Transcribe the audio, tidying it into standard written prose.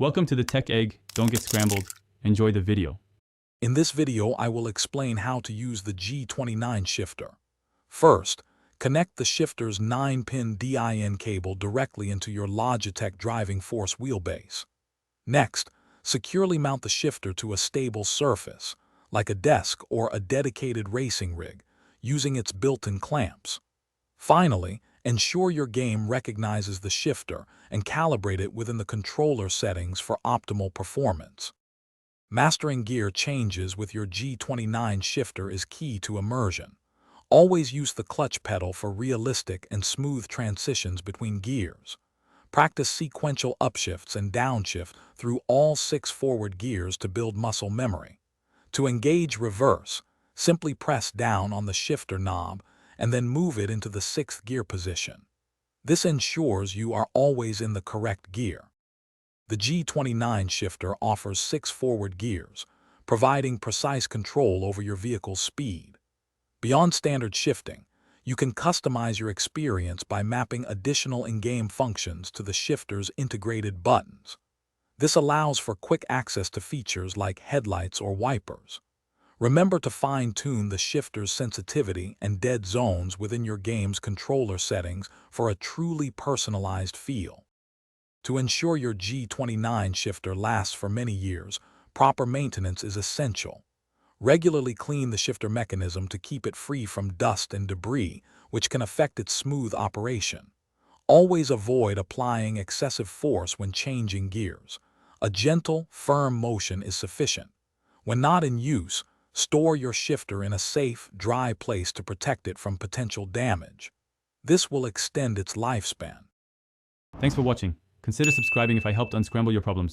Welcome to the Tech Egg. Don't get scrambled. Enjoy the video. In this video, I will explain how to use the G29 shifter. First, connect the shifter's 9-pin DIN cable directly into your Logitech driving force wheelbase. Next, securely mount the shifter to a stable surface, like a desk or a dedicated racing rig, using its built-in clamps. Finally, ensure your game recognizes the shifter and calibrate it within the controller settings for optimal performance. Mastering gear changes with your G29 shifter is key to immersion. Always use the clutch pedal for realistic and smooth transitions between gears. Practice sequential upshifts and downshift through all 6 forward gears to build muscle memory. To engage reverse, simply press down on the shifter knob and then move it into the 6th gear position. This ensures you are always in the correct gear. The G29 shifter offers 6 forward gears, providing precise control over your vehicle's speed. Beyond standard shifting, you can customize your experience by mapping additional in-game functions to the shifter's integrated buttons. This allows for quick access to features like headlights or wipers. Remember to fine-tune the shifter's sensitivity and dead zones within your game's controller settings for a truly personalized feel. To ensure your G29 shifter lasts for many years, proper maintenance is essential. Regularly clean the shifter mechanism to keep it free from dust and debris, which can affect its smooth operation. Always avoid applying excessive force when changing gears. A gentle, firm motion is sufficient. When not in use, store your shifter in a safe, dry place to protect it from potential damage. This will extend its lifespan. Thanks for watching. Consider subscribing if I helped unscramble your problems.